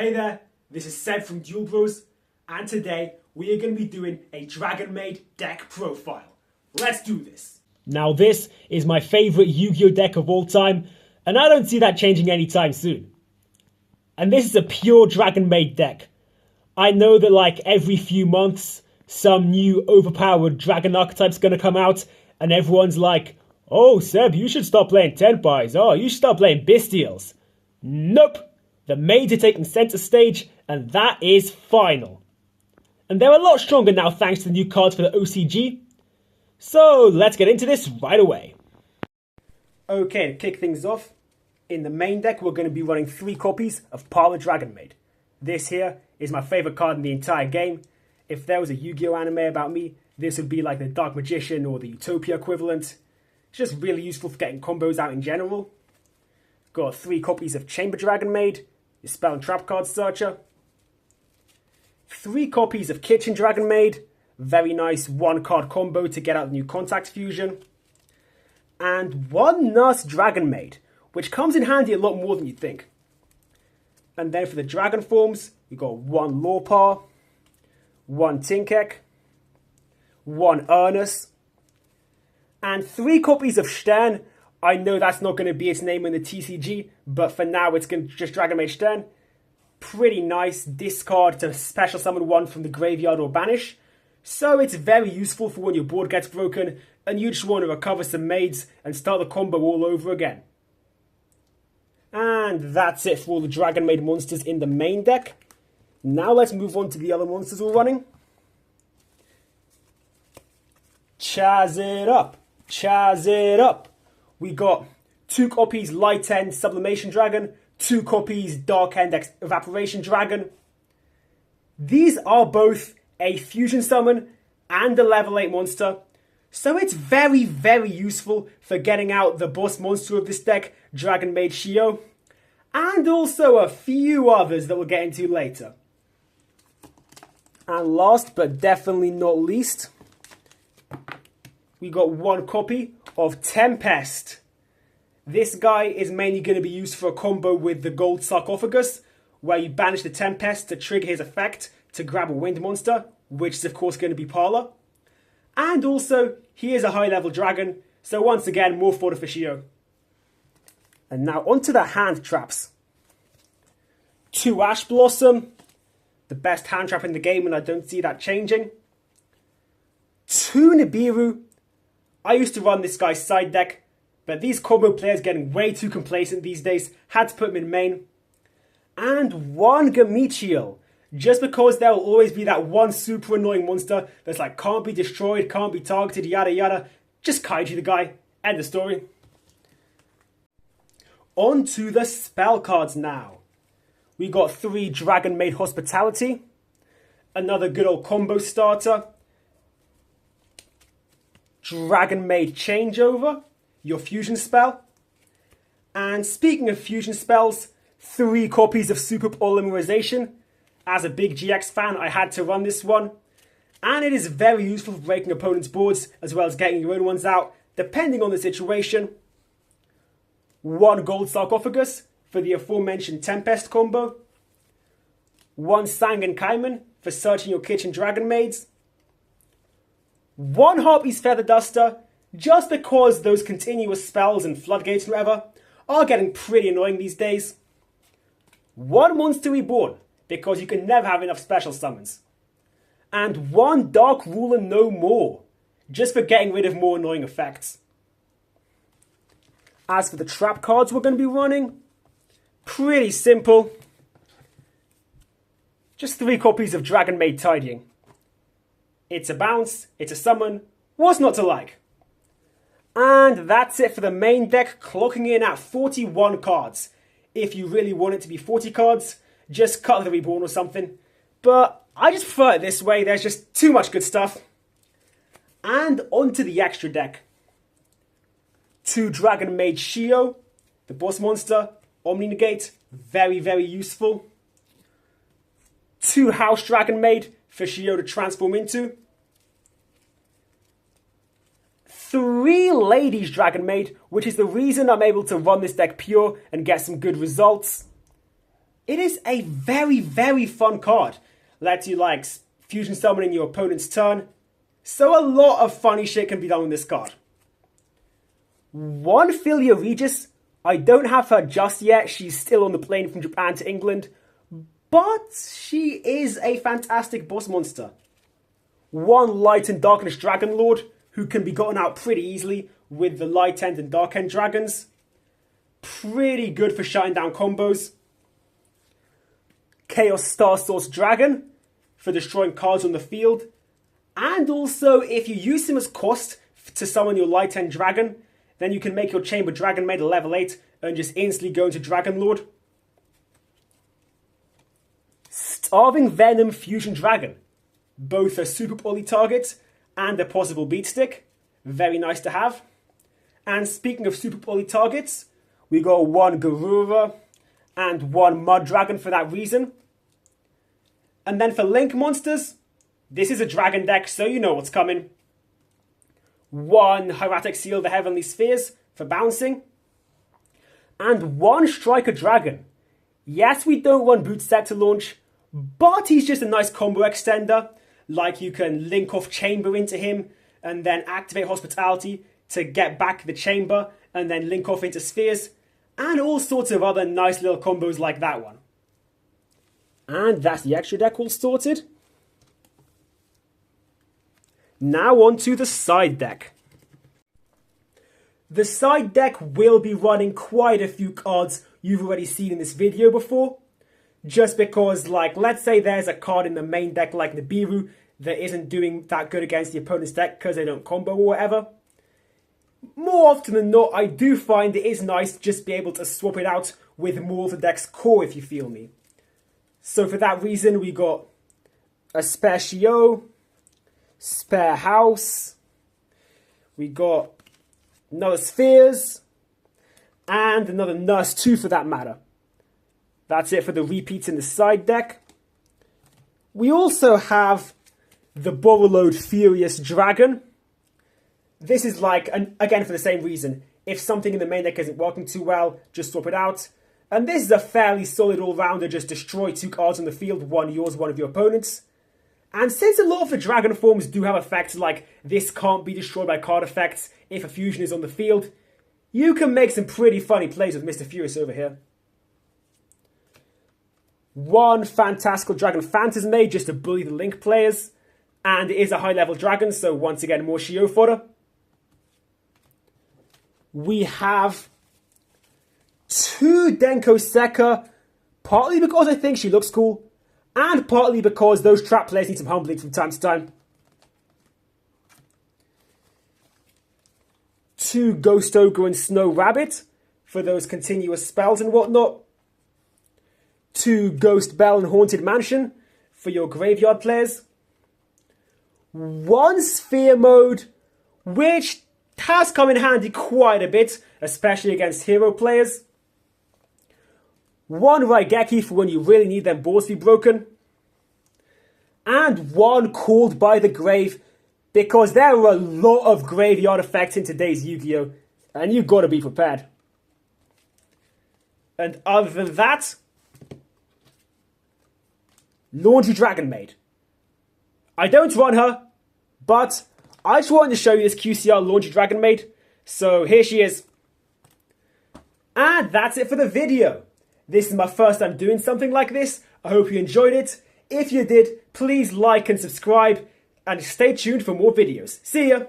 Hey there, this is Seb from Duel Bros, and today we are going to be doing a Dragonmaid deck profile. Let's do this. Now this is my favourite Yu-Gi-Oh deck of all time, and I don't see that changing anytime soon. And this is a pure Dragonmaid deck. I know that like every few months, some new overpowered dragon archetype's going to come out, and everyone's like, oh Seb, you should stop playing Tenpais, oh you should stop playing Bestials. Nope. The maids are taking centre stage, and that is final. And they're a lot stronger now thanks to the new cards for the OCG. So let's get into this right away. Okay, to kick things off, in the main deck we're going to be running 3 copies of Power Dragonmaid. This here is my favourite card in the entire game. If there was a Yu-Gi-Oh anime about me, this would be like the Dark Magician or the Utopia equivalent. It's just really useful for getting combos out in general. Got 3 copies of Chamber Dragonmaid, your spell and trap card searcher. 3 copies of Kitchen Dragonmaid, very nice 1-card combo to get out the new Contact Fusion. And 1 Nurse Dragonmaid, which comes in handy a lot more than you'd think. And then for the Dragon forms, we got 1 Lorpar, 1 Tinkek, 1 Ernest, and 3 copies of Stern. I know that's not going to be its name in the TCG, but for now it's going to just Dragonmaid Stern. Pretty nice discard to special summon 1 from the graveyard or banish. So it's very useful for when your board gets broken and you just want to recover some maids and start the combo all over again. And that's it for all the Dragonmaid monsters in the main deck. Now let's move on to the other monsters we're running. Chaz it up! Chaz it up! We got 2 copies Light End Sublimation Dragon, 2 copies Dark End Evaporation Dragon. These are both a fusion summon and a level 8 monster, so it's very, very useful for getting out the boss monster of this deck, Dragonmaid Shio, and also a few others that we'll get into later. And last but definitely not least, we got 1 copy of Tempest. This guy is mainly going to be used for a combo with the Gold Sarcophagus, where you banish the Tempest to trigger his effect to grab a wind monster, which is of course going to be Parla. And also, he is a high level dragon, so once again, more fodder for Shio. And now onto the hand traps. 2 Ash Blossom, the best hand trap in the game, and I don't see that changing. 2 Nibiru. I used to run this guy's side deck, but these combo players getting way too complacent these days, had to put him in main. And 1 Gamichiel, just because there will always be that one super annoying monster that's like can't be destroyed, can't be targeted, yada yada. Just kaiju the guy, end of story. On to the spell cards now. We got 3 Dragonmaid Hospitality, another good old combo starter, Dragonmaid Changeover, your fusion spell. And speaking of fusion spells, 3 copies of Super Polymerization. As a big GX fan, I had to run this one. And it is very useful for breaking opponents' boards, as well as getting your own ones out, depending on the situation. 1 Gold Sarcophagus for the aforementioned Tempest combo. 1 Sangan Kaiman for searching your kitchen Dragonmaids. 1 Harpy's Feather Duster, just because those continuous spells and floodgates and whatever are getting pretty annoying these days. 1 Monster Reborn, because you can never have enough special summons. And 1 Dark Ruler No More, just for getting rid of more annoying effects. As for the trap cards we're going to be running, pretty simple. Just 3 copies of Dragonmaid Tidying. It's a bounce, it's a summon, what's not to like? And that's it for the main deck, clocking in at 41 cards. If you really want it to be 40 cards, just cut the Reborn or something. But I just prefer it this way, there's just too much good stuff. And onto the extra deck. 2 Dragonmaid Shio, the boss monster, Omni Negate, very, very useful. 2 House Dragonmaid for Shio to transform into. 3 Ladies Dragonmaid, which is the reason I'm able to run this deck pure and get some good results. It is a very, very fun card. Lets you like fusion summon in your opponent's turn. So a lot of funny shit can be done with this card. One Philia Regis. I don't have her just yet. She's still on the plane from Japan to England. But she is a fantastic boss monster. One Light and Darkness Dragon Lord, who can be gotten out pretty easily with the Light End and Dark End dragons. Pretty good for shutting down combos. Chaos Star Source Dragon for destroying cards on the field. And also, if you use him as cost to summon your Light End Dragon, then you can make your Chamber Dragonmaid a level 8 and just instantly go into Dragon Lord. Starving Venom Fusion Dragon. Both a super poly target and a possible beat stick. Very nice to have. And speaking of super poly targets, we got one Garura and one Mud Dragon for that reason. And then for Link monsters, this is a dragon deck, so you know what's coming. One Hieratic Seal of the Heavenly Spheres for bouncing. And one Striker Dragon. Yes, we don't run Boot Set to launch, but he's just a nice combo extender. Like you can link off Chamber into him and then activate Hospitality to get back the Chamber and then link off into Spheres. And all sorts of other nice little combos like that one. And that's the extra deck all sorted. Now on to the side deck. The side deck will be running quite a few cards you've already seen in this video before. Just because, like, let's say there's a card in the main deck like Nibiru that isn't doing that good against the opponent's deck because they don't combo or whatever. More often than not, I do find it is nice to just be able to swap it out with more of the deck's core, if you feel me. So for that reason, we got a Spare Shio, Spare House, we got another Spheres, and another Nurse 2 for that matter. That's it for the repeats in the side deck. We also have the Borreload Furious Dragon. This is like, again for the same reason, if something in the main deck isn't working too well, just swap it out. And this is a fairly solid all-rounder, just destroy 2 cards on the field, one yours, one of your opponent's. And since a lot of the dragon forms do have effects like this can't be destroyed by card effects if a fusion is on the field, you can make some pretty funny plays with Mr. Furious over here. One Fantastical Dragon Phantasmade just to bully the Link players. And it is a high-level dragon, so once again, more Shio fodder. We have 2 Denko Sekka, partly because I think she looks cool, and partly because those trap players need some humbling from time to time. 2 Ghost Ogre and Snow Rabbit for those continuous spells and whatnot. 2 Ghost Bell and Haunted Mansion for your graveyard players. 1 Sphere Mode, which has come in handy quite a bit, especially against hero players. 1 Raigeki for when you really need them balls to be broken. And 1 Called by the Grave, because there are a lot of graveyard effects in today's Yu-Gi-Oh! And you've got to be prepared. And other than that, Laundry Dragonmaid. I don't run her, but I just wanted to show you this QCR Laundry Dragonmaid. So here she is. And that's it for the video. This is my first time doing something like this. I hope you enjoyed it. If you did, please like and subscribe. And stay tuned for more videos. See ya!